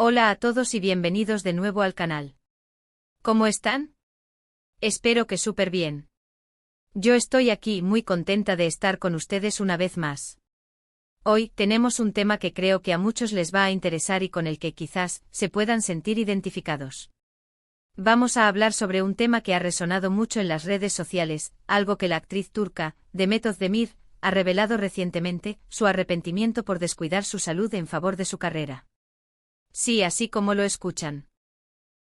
Hola a todos y bienvenidos de nuevo al canal. ¿Cómo están? Espero que súper bien. Yo estoy aquí muy contenta de estar con ustedes una vez más. Hoy tenemos un tema que creo que a muchos les va a interesar y con el que quizás se puedan sentir identificados. Vamos a hablar sobre un tema que ha resonado mucho en las redes sociales, algo que la actriz turca, Demet Özdemir, ha revelado recientemente, su arrepentimiento por descuidar su salud en favor de su carrera. Sí, así como lo escuchan.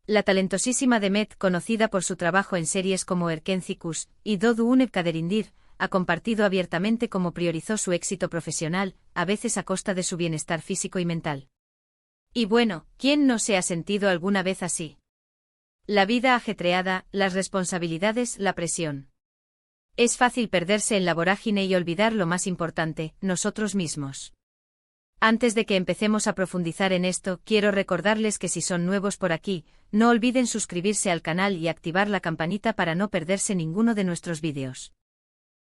La talentosísima Demet, conocida por su trabajo en series como Erkenci y Doğu Une Kaderindir, ha compartido abiertamente cómo priorizó su éxito profesional, a veces a costa de su bienestar físico y mental. Y bueno, ¿quién no se ha sentido alguna vez así? La vida ajetreada, las responsabilidades, la presión. Es fácil perderse en la vorágine y olvidar lo más importante, nosotros mismos. Antes de que empecemos a profundizar en esto, quiero recordarles que si son nuevos por aquí, no olviden suscribirse al canal y activar la campanita para no perderse ninguno de nuestros vídeos.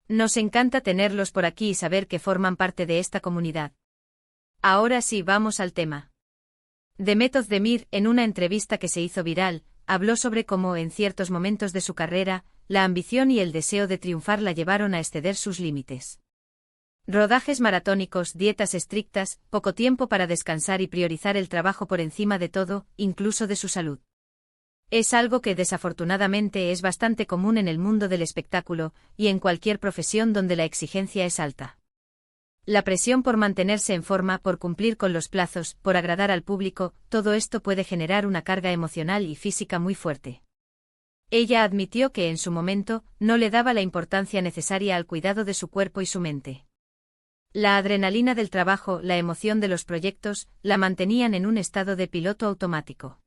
Nos encanta tenerlos por aquí y saber que forman parte de esta comunidad. Ahora sí, vamos al tema. Demet Özdemir, en una entrevista que se hizo viral, habló sobre cómo en ciertos momentos de su carrera, la ambición y el deseo de triunfar la llevaron a exceder sus límites. Rodajes maratónicos, dietas estrictas, poco tiempo para descansar y priorizar el trabajo por encima de todo, incluso de su salud. Es algo que desafortunadamente es bastante común en el mundo del espectáculo, y en cualquier profesión donde la exigencia es alta. La presión por mantenerse en forma, por cumplir con los plazos, por agradar al público, todo esto puede generar una carga emocional y física muy fuerte. Ella admitió que en su momento, no le daba la importancia necesaria al cuidado de su cuerpo y su mente. La adrenalina del trabajo, la emoción de los proyectos, la mantenían en un estado de piloto automático.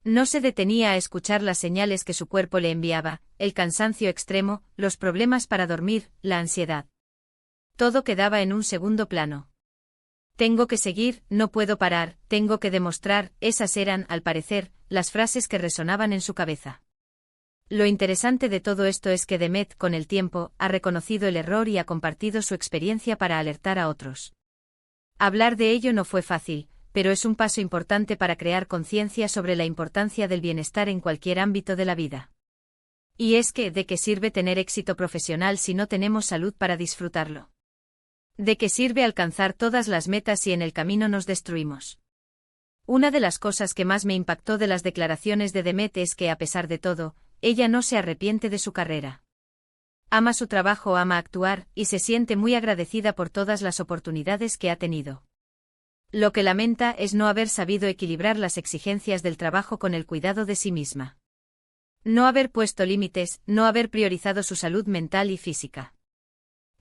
No se detenía a escuchar las señales que su cuerpo le enviaba, el cansancio extremo, los problemas para dormir, la ansiedad. Todo quedaba en un segundo plano. Tengo que seguir, no puedo parar, tengo que demostrar, esas eran, al parecer, las frases que resonaban en su cabeza. Lo interesante de todo esto es que Demet, con el tiempo, ha reconocido el error y ha compartido su experiencia para alertar a otros. Hablar de ello no fue fácil, pero es un paso importante para crear conciencia sobre la importancia del bienestar en cualquier ámbito de la vida. Y es que, ¿de qué sirve tener éxito profesional si no tenemos salud para disfrutarlo? ¿De qué sirve alcanzar todas las metas si en el camino nos destruimos? Una de las cosas que más me impactó de las declaraciones de Demet es que, a pesar de todo, ella no se arrepiente de su carrera. Ama su trabajo, ama actuar, y se siente muy agradecida por todas las oportunidades que ha tenido. Lo que lamenta es no haber sabido equilibrar las exigencias del trabajo con el cuidado de sí misma. No haber puesto límites, no haber priorizado su salud mental y física.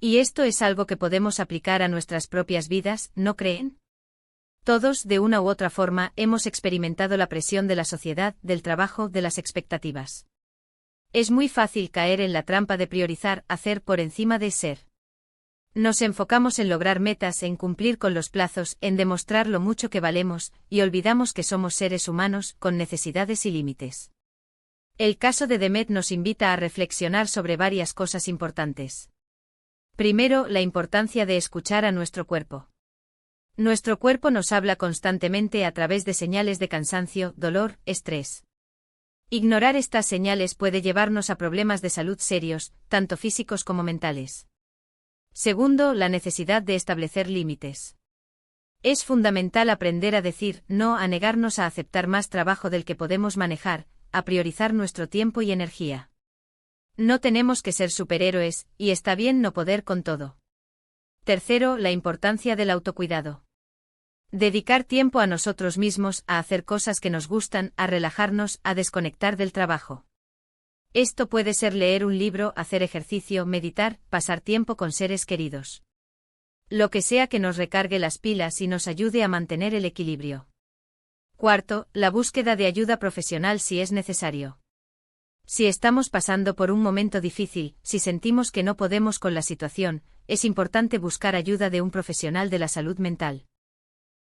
Y esto es algo que podemos aplicar a nuestras propias vidas, ¿no creen? Todos, de una u otra forma, hemos experimentado la presión de la sociedad, del trabajo, de las expectativas. Es muy fácil caer en la trampa de priorizar, hacer por encima de ser. Nos enfocamos en lograr metas, en cumplir con los plazos, en demostrar lo mucho que valemos, y olvidamos que somos seres humanos, con necesidades y límites. El caso de Demet nos invita a reflexionar sobre varias cosas importantes. Primero, la importancia de escuchar a nuestro cuerpo. Nuestro cuerpo nos habla constantemente a través de señales de cansancio, dolor, estrés. Ignorar estas señales puede llevarnos a problemas de salud serios, tanto físicos como mentales. Segundo, la necesidad de establecer límites. Es fundamental aprender a decir no, a negarnos a aceptar más trabajo del que podemos manejar, a priorizar nuestro tiempo y energía. No tenemos que ser superhéroes, y está bien no poder con todo. Tercero, la importancia del autocuidado. Dedicar tiempo a nosotros mismos, a hacer cosas que nos gustan, a relajarnos, a desconectar del trabajo. Esto puede ser leer un libro, hacer ejercicio, meditar, pasar tiempo con seres queridos. Lo que sea que nos recargue las pilas y nos ayude a mantener el equilibrio. Cuarto, la búsqueda de ayuda profesional si es necesario. Si estamos pasando por un momento difícil, si sentimos que no podemos con la situación, es importante buscar ayuda de un profesional de la salud mental.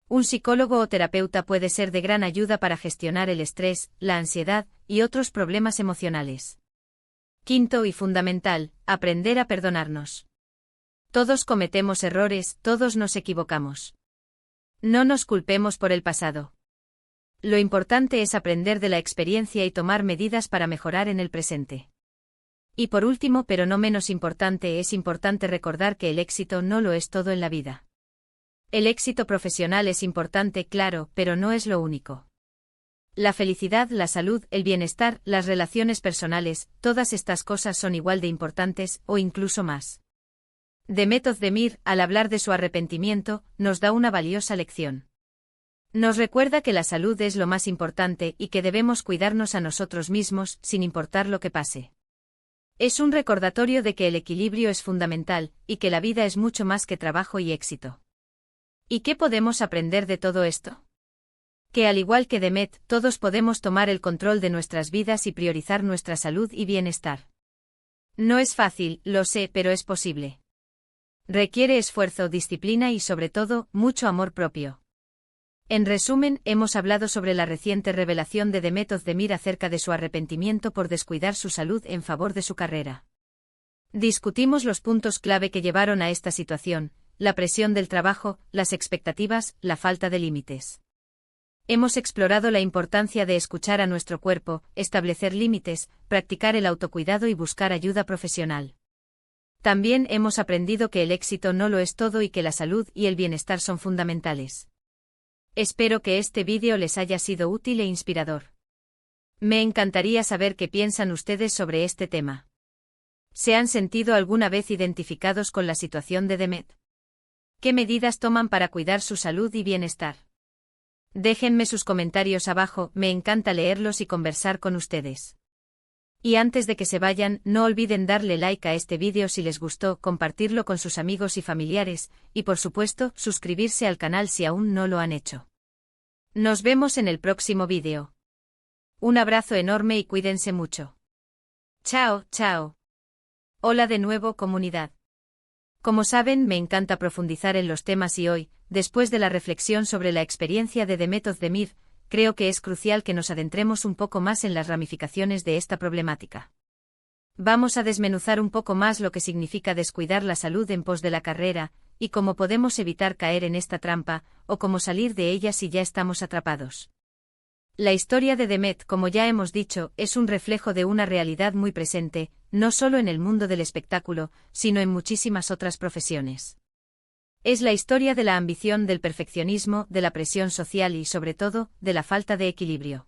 Un psicólogo o terapeuta puede ser de gran ayuda para gestionar el estrés, la ansiedad y otros problemas emocionales. Quinto y fundamental, aprender a perdonarnos. Todos cometemos errores, todos nos equivocamos. No nos culpemos por el pasado. Lo importante es aprender de la experiencia y tomar medidas para mejorar en el presente. Y por último, pero no menos importante, es importante recordar que el éxito no lo es todo en la vida. El éxito profesional es importante, claro, pero no es lo único. La felicidad, la salud, el bienestar, las relaciones personales, todas estas cosas son igual de importantes, o incluso más. Demet Özdemir, al hablar de su arrepentimiento, nos da una valiosa lección. Nos recuerda que la salud es lo más importante y que debemos cuidarnos a nosotros mismos, sin importar lo que pase. Es un recordatorio de que el equilibrio es fundamental, y que la vida es mucho más que trabajo y éxito. ¿Y qué podemos aprender de todo esto? Que al igual que Demet, todos podemos tomar el control de nuestras vidas y priorizar nuestra salud y bienestar. No es fácil, lo sé, pero es posible. Requiere esfuerzo, disciplina y sobre todo, mucho amor propio. En resumen, hemos hablado sobre la reciente revelación de Demet Özdemir acerca de su arrepentimiento por descuidar su salud en favor de su carrera. Discutimos los puntos clave que llevaron a esta situación: la presión del trabajo, las expectativas, la falta de límites. Hemos explorado la importancia de escuchar a nuestro cuerpo, establecer límites, practicar el autocuidado y buscar ayuda profesional. También hemos aprendido que el éxito no lo es todo y que la salud y el bienestar son fundamentales. Espero que este vídeo les haya sido útil e inspirador. Me encantaría saber qué piensan ustedes sobre este tema. ¿Se han sentido alguna vez identificados con la situación de Demet? ¿Qué medidas toman para cuidar su salud y bienestar? Déjenme sus comentarios abajo, me encanta leerlos y conversar con ustedes. Y antes de que se vayan, no olviden darle like a este vídeo si les gustó, compartirlo con sus amigos y familiares, y por supuesto, suscribirse al canal si aún no lo han hecho. Nos vemos en el próximo vídeo. Un abrazo enorme y cuídense mucho. Chao, chao. Hola de nuevo, comunidad. Como saben, me encanta profundizar en los temas y hoy, después de la reflexión sobre la experiencia de Demet Özdemir, creo que es crucial que nos adentremos un poco más en las ramificaciones de esta problemática. Vamos a desmenuzar un poco más lo que significa descuidar la salud en pos de la carrera, y cómo podemos evitar caer en esta trampa, o cómo salir de ella si ya estamos atrapados. La historia de Demet, como ya hemos dicho, es un reflejo de una realidad muy presente, no solo en el mundo del espectáculo, sino en muchísimas otras profesiones. Es la historia de la ambición, del perfeccionismo, de la presión social y, sobre todo, de la falta de equilibrio.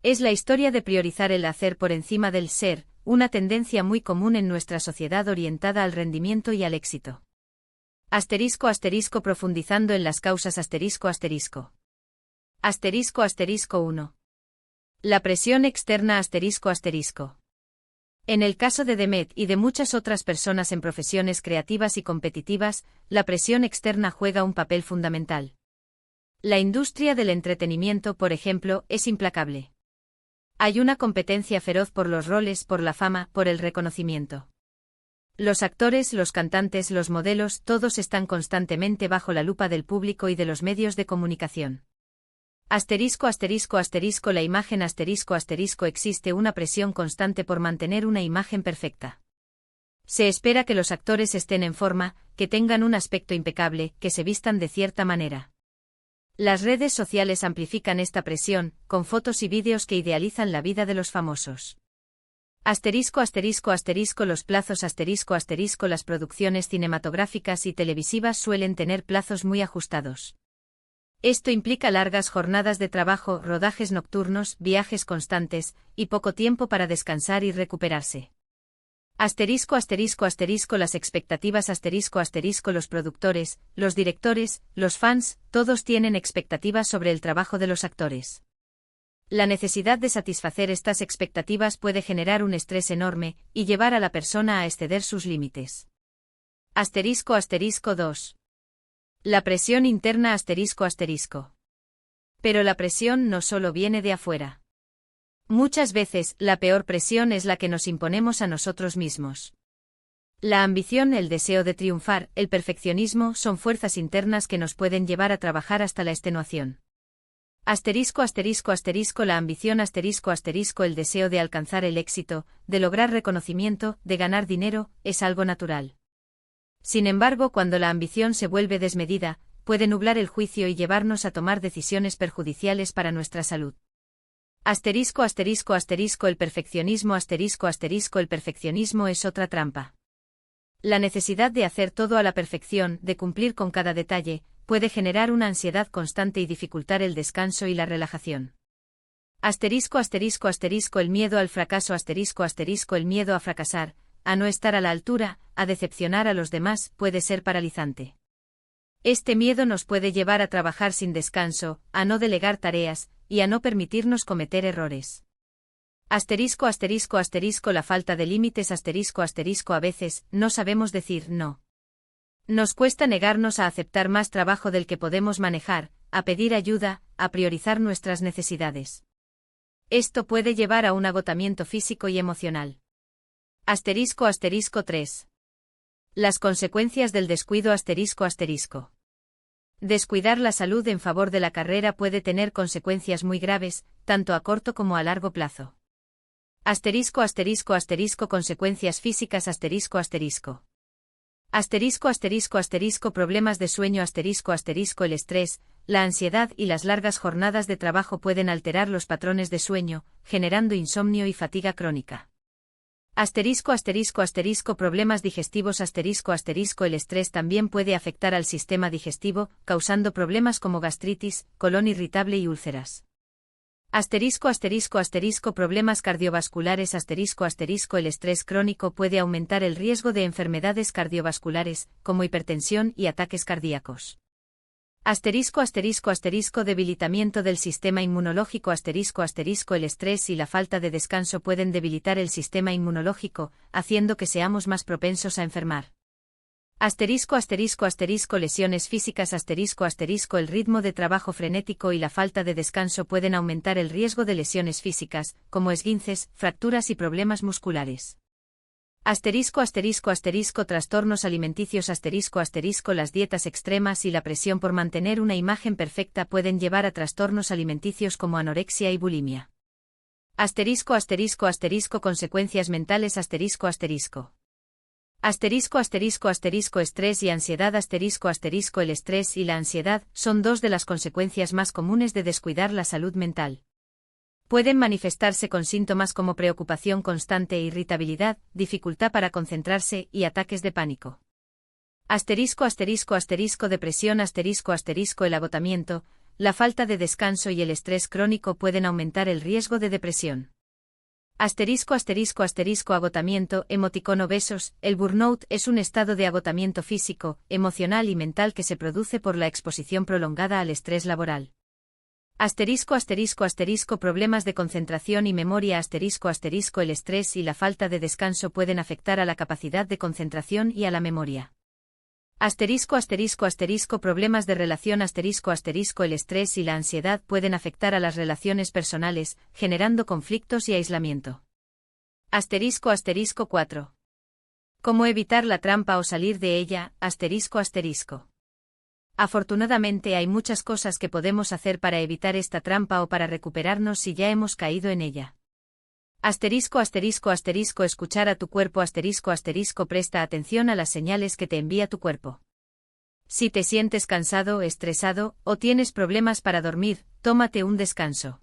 Es la historia de priorizar el hacer por encima del ser, una tendencia muy común en nuestra sociedad orientada al rendimiento y al éxito. Asterisco asterisco profundizando en las causas asterisco asterisco. Asterisco asterisco 1. La presión externa asterisco asterisco. En el caso de Demet y de muchas otras personas en profesiones creativas y competitivas, la presión externa juega un papel fundamental. La industria del entretenimiento, por ejemplo, es implacable. Hay una competencia feroz por los roles, por la fama, por el reconocimiento. Los actores, los cantantes, los modelos, todos están constantemente bajo la lupa del público y de los medios de comunicación. Asterisco asterisco asterisco la imagen asterisco asterisco existe una presión constante por mantener una imagen perfecta. Se espera que los actores estén en forma, que tengan un aspecto impecable, que se vistan de cierta manera. Las redes sociales amplifican esta presión, con fotos y vídeos que idealizan la vida de los famosos. Asterisco asterisco asterisco los plazos asterisco asterisco las producciones cinematográficas y televisivas suelen tener plazos muy ajustados. Esto implica largas jornadas de trabajo, rodajes nocturnos, viajes constantes, y poco tiempo para descansar y recuperarse. Asterisco asterisco asterisco las expectativas asterisco asterisco los productores, los directores, los fans, todos tienen expectativas sobre el trabajo de los actores. La necesidad de satisfacer estas expectativas puede generar un estrés enorme, y llevar a la persona a exceder sus límites. Asterisco asterisco 2. La presión interna asterisco asterisco. Pero la presión no solo viene de afuera. Muchas veces, la peor presión es la que nos imponemos a nosotros mismos. La ambición, el deseo de triunfar, el perfeccionismo son fuerzas internas que nos pueden llevar a trabajar hasta la extenuación. Asterisco asterisco asterisco la ambición asterisco asterisco el deseo de alcanzar el éxito, de lograr reconocimiento, de ganar dinero, es algo natural. Sin embargo, cuando la ambición se vuelve desmedida, puede nublar el juicio y llevarnos a tomar decisiones perjudiciales para nuestra salud. Asterisco asterisco asterisco el perfeccionismo asterisco asterisco el perfeccionismo es otra trampa. La necesidad de hacer todo a la perfección, de cumplir con cada detalle, puede generar una ansiedad constante y dificultar el descanso y la relajación. Asterisco asterisco asterisco el miedo al fracaso asterisco asterisco el miedo a fracasar, a no estar a la altura, a decepcionar a los demás, puede ser paralizante. Este miedo nos puede llevar a trabajar sin descanso, a no delegar tareas, y a no permitirnos cometer errores. Asterisco asterisco asterisco la falta de límites asterisco asterisco a veces, no sabemos decir no. Nos cuesta negarnos a aceptar más trabajo del que podemos manejar, a pedir ayuda, a priorizar nuestras necesidades. Esto puede llevar a un agotamiento físico y emocional. Asterisco asterisco 3. Las consecuencias del descuido asterisco asterisco. Descuidar la salud en favor de la carrera puede tener consecuencias muy graves, tanto a corto como a largo plazo. Asterisco asterisco asterisco consecuencias físicas asterisco asterisco. Asterisco asterisco asterisco problemas de sueño asterisco asterisco el estrés, la ansiedad y las largas jornadas de trabajo pueden alterar los patrones de sueño, generando insomnio y fatiga crónica. Asterisco asterisco asterisco problemas digestivos asterisco asterisco el estrés también puede afectar al sistema digestivo, causando problemas como gastritis, colon irritable y úlceras. Asterisco asterisco asterisco problemas cardiovasculares asterisco asterisco el estrés crónico puede aumentar el riesgo de enfermedades cardiovasculares, como hipertensión y ataques cardíacos. Asterisco asterisco asterisco debilitamiento del sistema inmunológico asterisco asterisco el estrés y la falta de descanso pueden debilitar el sistema inmunológico, haciendo que seamos más propensos a enfermar. Asterisco asterisco asterisco lesiones físicas asterisco asterisco el ritmo de trabajo frenético y la falta de descanso pueden aumentar el riesgo de lesiones físicas, como esguinces, fracturas y problemas musculares. Asterisco asterisco asterisco trastornos alimenticios asterisco asterisco las dietas extremas y la presión por mantener una imagen perfecta pueden llevar a trastornos alimenticios como anorexia y bulimia. Asterisco asterisco asterisco consecuencias mentales asterisco asterisco. Asterisco asterisco asterisco estrés y ansiedad asterisco asterisco el estrés y la ansiedad son dos de las consecuencias más comunes de descuidar la salud mental. Pueden manifestarse con síntomas como preocupación constante e irritabilidad, dificultad para concentrarse y ataques de pánico. Asterisco asterisco asterisco depresión asterisco asterisco el agotamiento, la falta de descanso y el estrés crónico pueden aumentar el riesgo de depresión. Asterisco asterisco asterisco agotamiento emoticono besos, el burnout es un estado de agotamiento físico, emocional y mental que se produce por la exposición prolongada al estrés laboral. Asterisco asterisco asterisco problemas de concentración y memoria asterisco asterisco el estrés y la falta de descanso pueden afectar a la capacidad de concentración y a la memoria. Asterisco asterisco asterisco problemas de relación asterisco asterisco el estrés y la ansiedad pueden afectar a las relaciones personales, generando conflictos y aislamiento. Asterisco asterisco 4. ¿Cómo evitar la trampa o salir de ella? Asterisco asterisco. Afortunadamente hay muchas cosas que podemos hacer para evitar esta trampa o para recuperarnos si ya hemos caído en ella. Asterisco asterisco asterisco escuchar a tu cuerpo asterisco asterisco presta atención a las señales que te envía tu cuerpo. Si te sientes cansado, estresado, o tienes problemas para dormir, tómate un descanso.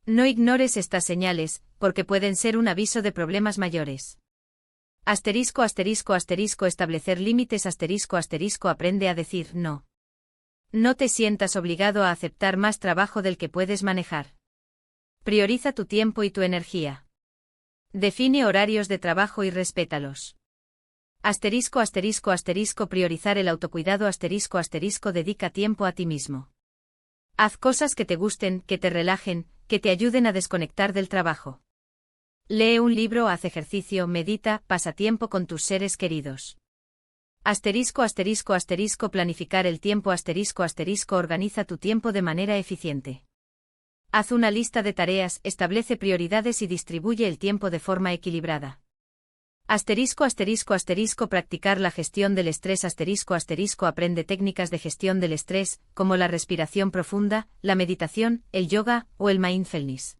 No ignores estas señales, porque pueden ser un aviso de problemas mayores. Asterisco asterisco asterisco establecer límites asterisco asterisco aprende a decir no. No te sientas obligado a aceptar más trabajo del que puedes manejar. Prioriza tu tiempo y tu energía. Define horarios de trabajo y respétalos. Asterisco asterisco asterisco priorizar el autocuidado asterisco asterisco dedica tiempo a ti mismo. Haz cosas que te gusten, que te relajen, que te ayuden a desconectar del trabajo. Lee un libro, haz ejercicio, medita, pasa tiempo con tus seres queridos. Asterisco asterisco asterisco planificar el tiempo asterisco asterisco organiza tu tiempo de manera eficiente. Haz una lista de tareas, establece prioridades y distribuye el tiempo de forma equilibrada. Asterisco asterisco asterisco practicar la gestión del estrés asterisco asterisco aprende técnicas de gestión del estrés, como la respiración profunda, la meditación, el yoga o el mindfulness.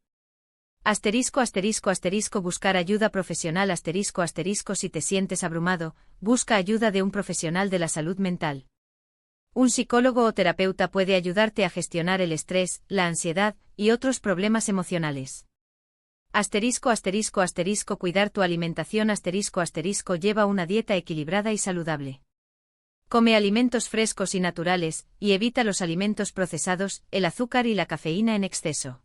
Asterisco asterisco asterisco buscar ayuda profesional asterisco asterisco si te sientes abrumado, busca ayuda de un profesional de la salud mental. Un psicólogo o terapeuta puede ayudarte a gestionar el estrés, la ansiedad y otros problemas emocionales. Cuidar tu alimentación lleva una dieta equilibrada y saludable. Come alimentos frescos y naturales, y evita los alimentos procesados, el azúcar y la cafeína en exceso.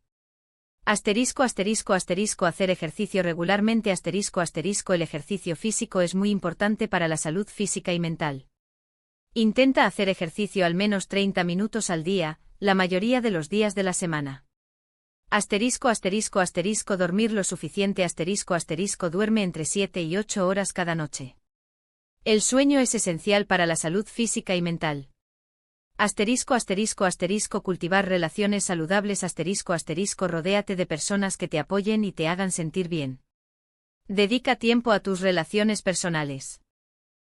Hacer ejercicio regularmente. El ejercicio físico es muy importante para la salud física y mental. Intenta hacer ejercicio al menos 30 minutos al día, la mayoría de los días de la semana. Dormir lo suficiente. Duerme entre 7 y 8 horas cada noche. El sueño es esencial para la salud física y mental. Cultivar relaciones saludables. Rodéate de personas que te apoyen y te hagan sentir bien. Dedica tiempo a tus relaciones personales.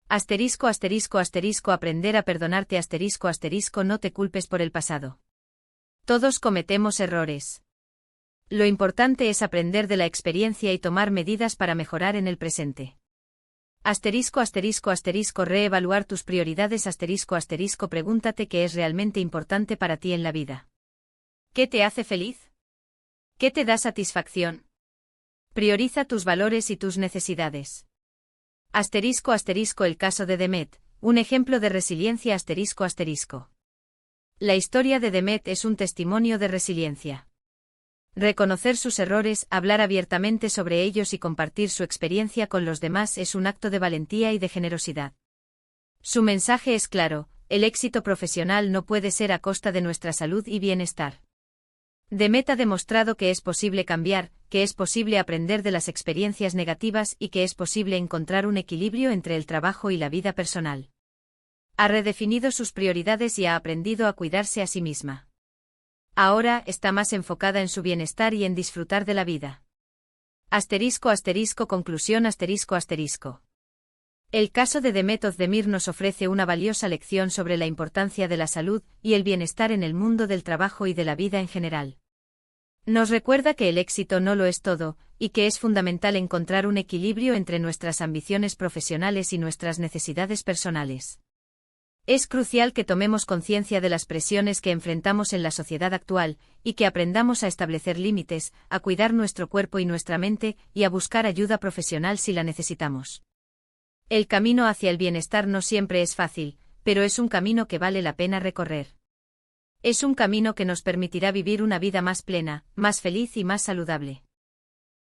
Aprender a perdonarte. No te culpes por el pasado. Todos cometemos errores. Lo importante es aprender de la experiencia y tomar medidas para mejorar en el presente. Reevaluar tus prioridades. Pregúntate qué es realmente importante para ti en la vida. ¿Qué te hace feliz? ¿Qué te da satisfacción? Prioriza tus valores y tus necesidades. El caso de Demet, un ejemplo de resiliencia. La historia de Demet es un testimonio de resiliencia. Reconocer sus errores, hablar abiertamente sobre ellos y compartir su experiencia con los demás es un acto de valentía y de generosidad. Su mensaje es claro: el éxito profesional no puede ser a costa de nuestra salud y bienestar. Demet ha demostrado que es posible cambiar, que es posible aprender de las experiencias negativas y que es posible encontrar un equilibrio entre el trabajo y la vida personal. Ha redefinido sus prioridades y ha aprendido a cuidarse a sí misma. Ahora está más enfocada en su bienestar y en disfrutar de la vida. Conclusión. El caso de Demet Özdemir nos ofrece una valiosa lección sobre la importancia de la salud y el bienestar en el mundo del trabajo y de la vida en general. Nos recuerda que el éxito no lo es todo, y que es fundamental encontrar un equilibrio entre nuestras ambiciones profesionales y nuestras necesidades personales. Es crucial que tomemos conciencia de las presiones que enfrentamos en la sociedad actual, y que aprendamos a establecer límites, a cuidar nuestro cuerpo y nuestra mente, y a buscar ayuda profesional si la necesitamos. El camino hacia el bienestar no siempre es fácil, pero es un camino que vale la pena recorrer. Es un camino que nos permitirá vivir una vida más plena, más feliz y más saludable.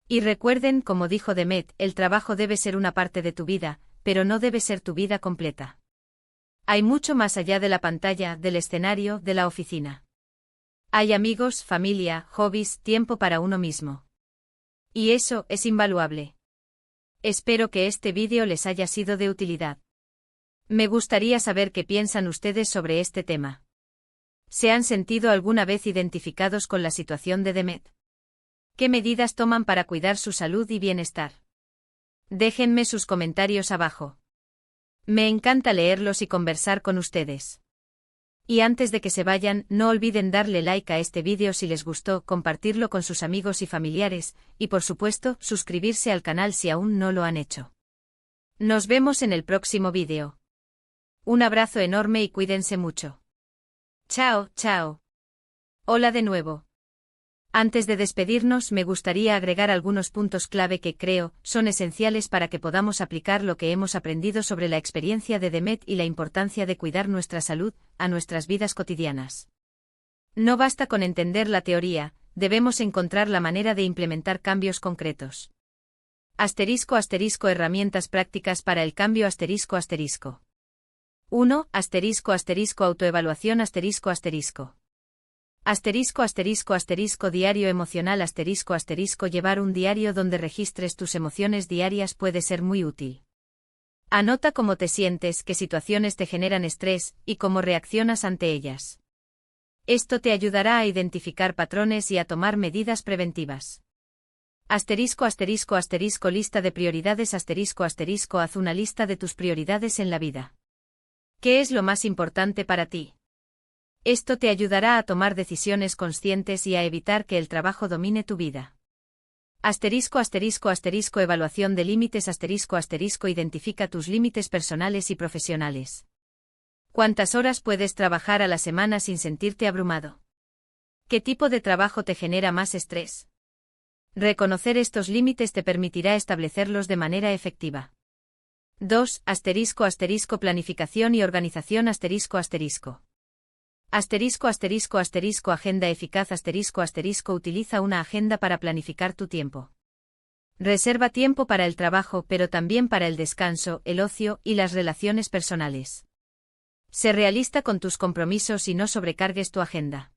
Y recuerden, como dijo Demet, el trabajo debe ser una parte de tu vida, pero no debe ser tu vida completa. Hay mucho más allá de la pantalla, del escenario, de la oficina. Hay amigos, familia, hobbies, tiempo para uno mismo. Y eso es invaluable. Espero que este vídeo les haya sido de utilidad. Me gustaría saber qué piensan ustedes sobre este tema. ¿Se han sentido alguna vez identificados con la situación de Demet? ¿Qué medidas toman para cuidar su salud y bienestar? Déjenme sus comentarios abajo. Me encanta leerlos y conversar con ustedes. Y antes de que se vayan, no olviden darle like a este vídeo si les gustó, compartirlo con sus amigos y familiares, y por supuesto, suscribirse al canal si aún no lo han hecho. Nos vemos en el próximo vídeo. Un abrazo enorme y cuídense mucho. Chao, chao. Hola de nuevo. Antes de despedirnos, me gustaría agregar algunos puntos clave que creo son esenciales para que podamos aplicar lo que hemos aprendido sobre la experiencia de Demet y la importancia de cuidar nuestra salud a nuestras vidas cotidianas. No basta con entender la teoría, debemos encontrar la manera de implementar cambios concretos. Herramientas prácticas para el cambio. 1. Autoevaluación. Diario emocional. Llevar un diario donde registres tus emociones diarias puede ser muy útil. Anota cómo te sientes, qué situaciones te generan estrés, y cómo reaccionas ante ellas. Esto te ayudará a identificar patrones y a tomar medidas preventivas. Lista de prioridades. Haz una lista de tus prioridades en la vida. ¿Qué es lo más importante para ti? Esto te ayudará a tomar decisiones conscientes y a evitar que el trabajo domine tu vida. Evaluación de límites. Identifica tus límites personales y profesionales. ¿Cuántas horas puedes trabajar a la semana sin sentirte abrumado? ¿Qué tipo de trabajo te genera más estrés? Reconocer estos límites te permitirá establecerlos de manera efectiva. 2. Planificación y organización Agenda eficaz Utiliza una agenda para planificar tu tiempo. Reserva tiempo para el trabajo, pero también para el descanso, el ocio y las relaciones personales. Sé realista con tus compromisos y no sobrecargues tu agenda.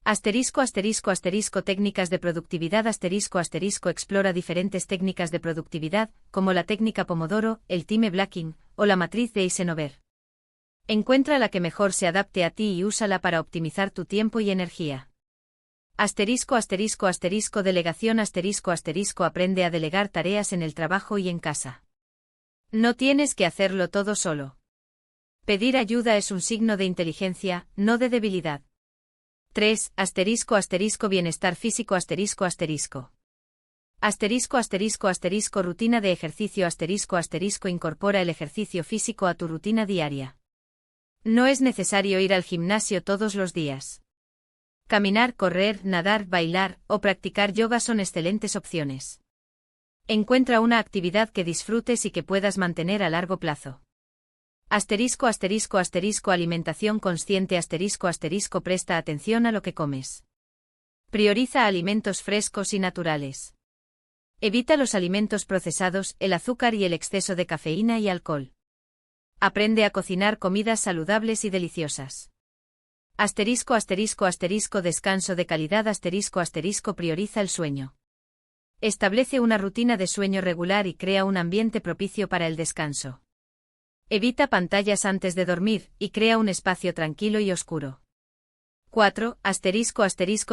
Técnicas de productividad Explora diferentes técnicas de productividad, como la técnica Pomodoro, el time blocking, o la matriz de Eisenhower. Encuentra la que mejor se adapte a ti y úsala para optimizar tu tiempo y energía. Delegación Aprende a delegar tareas en el trabajo y en casa. No tienes que hacerlo todo solo. Pedir ayuda es un signo de inteligencia, no de debilidad. 3. Bienestar físico Rutina de ejercicio Incorpora el ejercicio físico a tu rutina diaria. No es necesario ir al gimnasio todos los días. Caminar, correr, nadar, bailar o practicar yoga son excelentes opciones. Encuentra una actividad que disfrutes y que puedas mantener a largo plazo. Alimentación consciente Presta atención a lo que comes. Prioriza alimentos frescos y naturales. Evita los alimentos procesados, el azúcar y el exceso de cafeína y alcohol. Aprende a cocinar comidas saludables y deliciosas. Descanso de calidad Prioriza el sueño. Establece una rutina de sueño regular y crea un ambiente propicio para el descanso. Evita pantallas antes de dormir y crea un espacio tranquilo y oscuro. 4.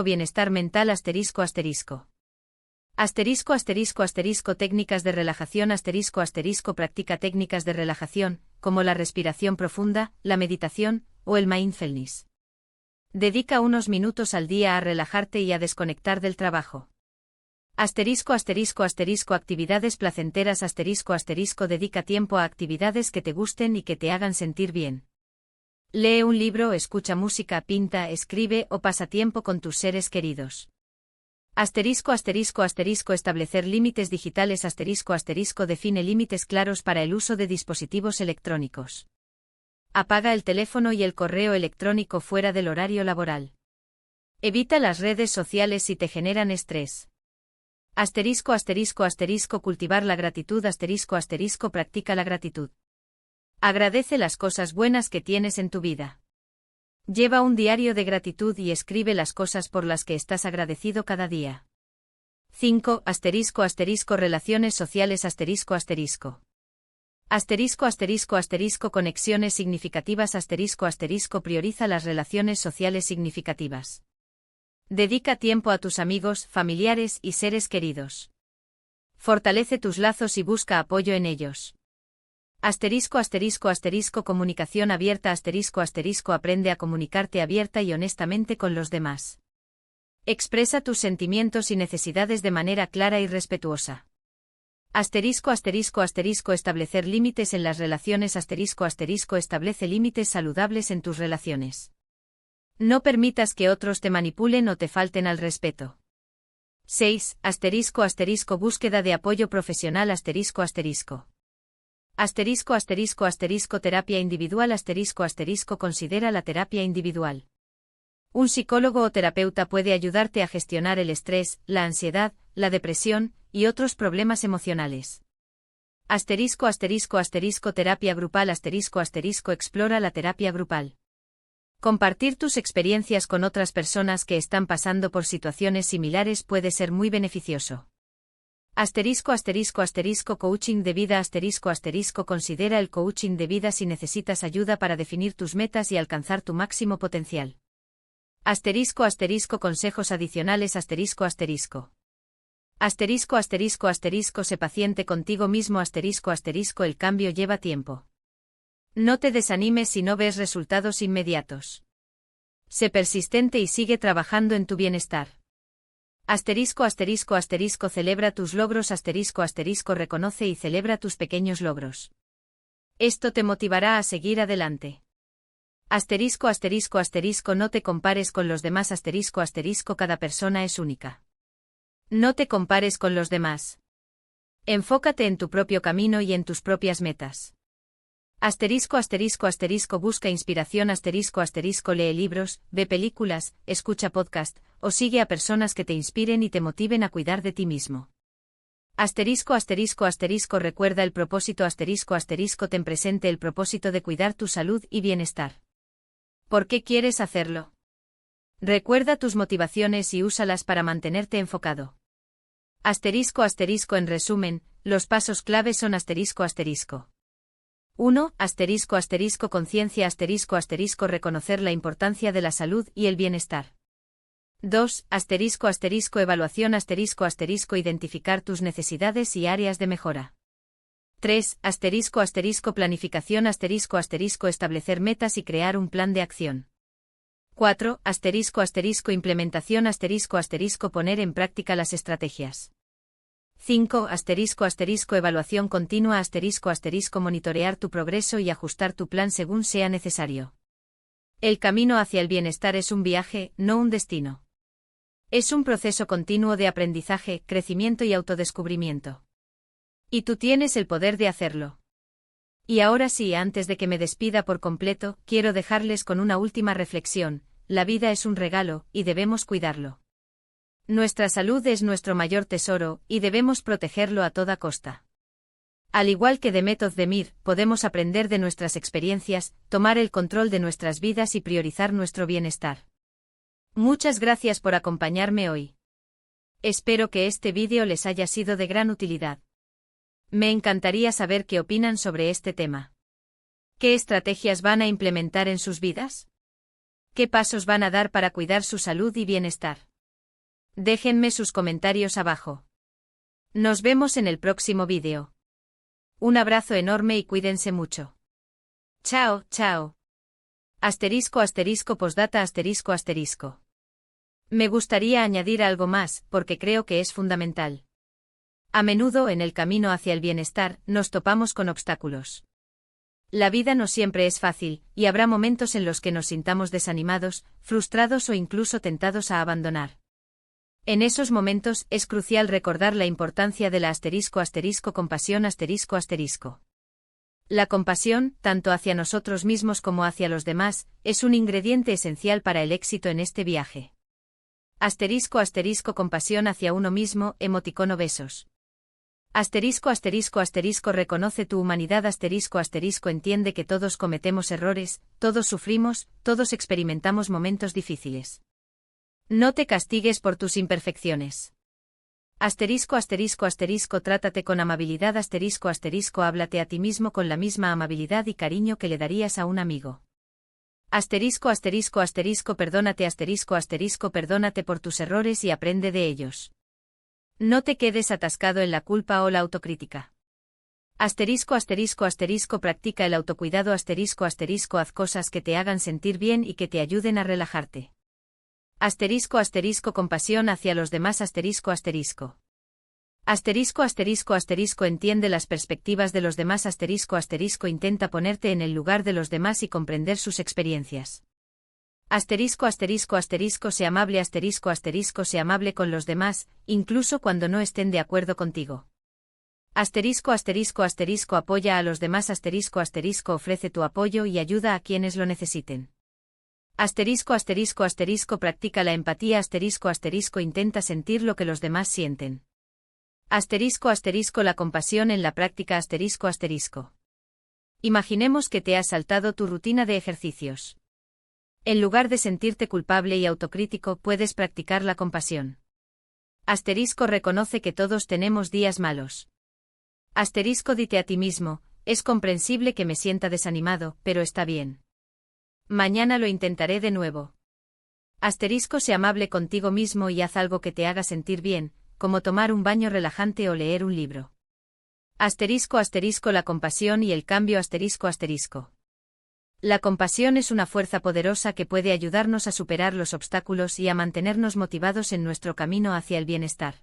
Bienestar mental Técnicas de relajación Practica técnicas de relajación, como la respiración profunda, la meditación, o el mindfulness. Dedica unos minutos al día a relajarte y a desconectar del trabajo. Actividades placenteras Dedica tiempo a actividades que te gusten y que te hagan sentir bien. Lee un libro, escucha música, pinta, escribe o pasa tiempo con tus seres queridos. Establecer límites digitales Define límites claros para el uso de dispositivos electrónicos. Apaga el teléfono y el correo electrónico fuera del horario laboral. Evita las redes sociales si te generan estrés. Cultivar la gratitud Practica la gratitud. Agradece las cosas buenas que tienes en tu vida. Lleva un diario de gratitud y escribe las cosas por las que estás agradecido cada día. 5. Relaciones sociales Conexiones significativas Prioriza las relaciones sociales significativas. Dedica tiempo a tus amigos, familiares y seres queridos. Fortalece tus lazos y busca apoyo en ellos. Comunicación abierta Aprende a comunicarte abierta y honestamente con los demás. Expresa tus sentimientos y necesidades de manera clara y respetuosa. Establecer límites en las relaciones Establece límites saludables en tus relaciones. No permitas que otros te manipulen o te falten al respeto. 6. Búsqueda de apoyo profesional Terapia individual Considera la terapia individual. Un psicólogo o terapeuta puede ayudarte a gestionar el estrés, la ansiedad, la depresión y otros problemas emocionales. Terapia grupal Explora la terapia grupal. Compartir tus experiencias con otras personas que están pasando por situaciones similares puede ser muy beneficioso. Coaching de vida Considera el coaching de vida si necesitas ayuda para definir tus metas y alcanzar tu máximo potencial. Consejos adicionales Sé paciente contigo mismo El cambio lleva tiempo. No te desanimes si no ves resultados inmediatos. Sé persistente y sigue trabajando en tu bienestar. Celebra tus logros Reconoce y celebra tus pequeños logros. Esto te motivará a seguir adelante. Asterisco asterisco asterisco no te compares con los demás asterisco asterisco cada persona es única. No te compares con los demás. Enfócate en tu propio camino y en tus propias metas. Asterisco asterisco asterisco busca inspiración asterisco asterisco lee libros, ve películas, escucha podcast, o sigue a personas que te inspiren y te motiven a cuidar de ti mismo. Asterisco asterisco asterisco recuerda el propósito asterisco asterisco ten presente el propósito de cuidar tu salud y bienestar. ¿Por qué quieres hacerlo? Recuerda tus motivaciones y úsalas para mantenerte enfocado. Asterisco asterisco en resumen, los pasos clave son asterisco asterisco. 1. Asterisco asterisco conciencia asterisco asterisco reconocer la importancia de la salud y el bienestar. 2. Asterisco asterisco evaluación asterisco asterisco identificar tus necesidades y áreas de mejora. 3. Asterisco asterisco planificación asterisco asterisco establecer metas y crear un plan de acción. 4. Asterisco asterisco implementación asterisco asterisco poner en práctica las estrategias. 5. Asterisco asterisco evaluación continua asterisco asterisco monitorear tu progreso y ajustar tu plan según sea necesario. El camino hacia el bienestar es un viaje, no un destino. Es un proceso continuo de aprendizaje, crecimiento y autodescubrimiento. Y tú tienes el poder de hacerlo. Y ahora sí, antes de que me despida por completo, quiero dejarles con una última reflexión: la vida es un regalo, y debemos cuidarlo. Nuestra salud es nuestro mayor tesoro, y debemos protegerlo a toda costa. Al igual que de Method de Mir, podemos aprender de nuestras experiencias, tomar el control de nuestras vidas y priorizar nuestro bienestar. Muchas gracias por acompañarme hoy. Espero que este vídeo les haya sido de gran utilidad. Me encantaría saber qué opinan sobre este tema. ¿Qué estrategias van a implementar en sus vidas? ¿Qué pasos van a dar para cuidar su salud y bienestar? Déjenme sus comentarios abajo. Nos vemos en el próximo vídeo. Un abrazo enorme y cuídense mucho. Chao, chao. Asterisco asterisco postdata asterisco asterisco. Me gustaría añadir algo más, porque creo que es fundamental. A menudo en el camino hacia el bienestar, nos topamos con obstáculos. La vida no siempre es fácil, y habrá momentos en los que nos sintamos desanimados, frustrados o incluso tentados a abandonar. En esos momentos es crucial recordar la importancia de la asterisco asterisco compasión asterisco asterisco. La compasión, tanto hacia nosotros mismos como hacia los demás, es un ingrediente esencial para el éxito en este viaje. Asterisco asterisco compasión hacia uno mismo, emoticono besos. Asterisco asterisco asterisco reconoce tu humanidad asterisco asterisco entiende que todos cometemos errores, todos sufrimos, todos experimentamos momentos difíciles. No te castigues por tus imperfecciones. Asterisco asterisco asterisco trátate con amabilidad asterisco asterisco háblate a ti mismo con la misma amabilidad y cariño que le darías a un amigo. Asterisco asterisco asterisco perdónate asterisco asterisco perdónate por tus errores y aprende de ellos. No te quedes atascado en la culpa o la autocrítica. Asterisco asterisco asterisco practica el autocuidado asterisco asterisco haz cosas que te hagan sentir bien y que te ayuden a relajarte. Asterisco asterisco compasión hacia los demás asterisco asterisco. Asterisco asterisco asterisco entiende las perspectivas de los demás asterisco asterisco intenta ponerte en el lugar de los demás y comprender sus experiencias. Asterisco asterisco asterisco sé amable asterisco asterisco sé amable con los demás, incluso cuando no estén de acuerdo contigo. Asterisco asterisco asterisco apoya a los demás asterisco asterisco ofrece tu apoyo y ayuda a quienes lo necesiten. Asterisco asterisco asterisco practica la empatía asterisco asterisco intenta sentir lo que los demás sienten. Asterisco asterisco la compasión en la práctica asterisco asterisco. Imaginemos que te has saltado tu rutina de ejercicios. En lugar de sentirte culpable y autocrítico puedes practicar la compasión. Asterisco reconoce que todos tenemos días malos. Asterisco dite a ti mismo, es comprensible que me sienta desanimado, pero está bien. Mañana lo intentaré de nuevo. Asterisco sé amable contigo mismo y haz algo que te haga sentir bien, como tomar un baño relajante o leer un libro. Asterisco asterisco la compasión y el cambio asterisco asterisco. La compasión es una fuerza poderosa que puede ayudarnos a superar los obstáculos y a mantenernos motivados en nuestro camino hacia el bienestar.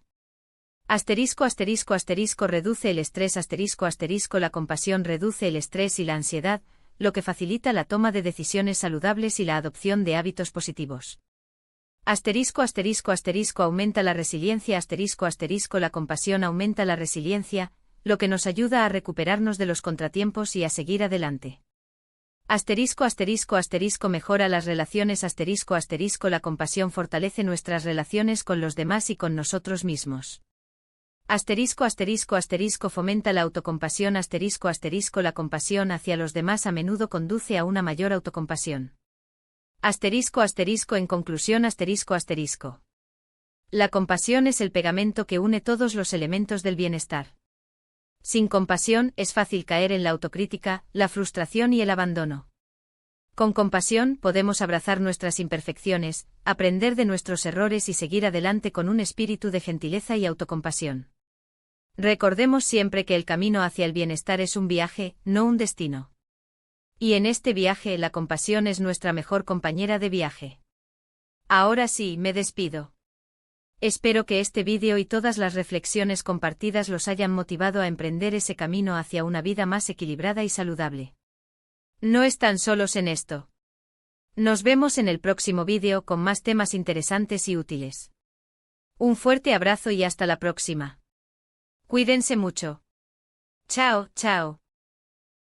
Asterisco asterisco asterisco reduce el estrés asterisco asterisco la compasión reduce el estrés y la ansiedad, lo que facilita la toma de decisiones saludables y la adopción de hábitos positivos. Aumenta la resiliencia. La compasión aumenta la resiliencia, lo que nos ayuda a recuperarnos de los contratiempos y a seguir adelante. Mejora las relaciones. La compasión fortalece nuestras relaciones con los demás y con nosotros mismos. Fomenta la autocompasión. La compasión hacia los demás a menudo conduce a una mayor autocompasión. En conclusión. La compasión es el pegamento que une todos los elementos del bienestar. Sin compasión, es fácil caer en la autocrítica, la frustración y el abandono. Con compasión, podemos abrazar nuestras imperfecciones, aprender de nuestros errores y seguir adelante con un espíritu de gentileza y autocompasión. Recordemos siempre que el camino hacia el bienestar es un viaje, no un destino. Y en este viaje la compasión es nuestra mejor compañera de viaje. Ahora sí, me despido. Espero que este vídeo y todas las reflexiones compartidas los hayan motivado a emprender ese camino hacia una vida más equilibrada y saludable. No están solos en esto. Nos vemos en el próximo vídeo con más temas interesantes y útiles. Un fuerte abrazo y hasta la próxima. Cuídense mucho. Chao, chao.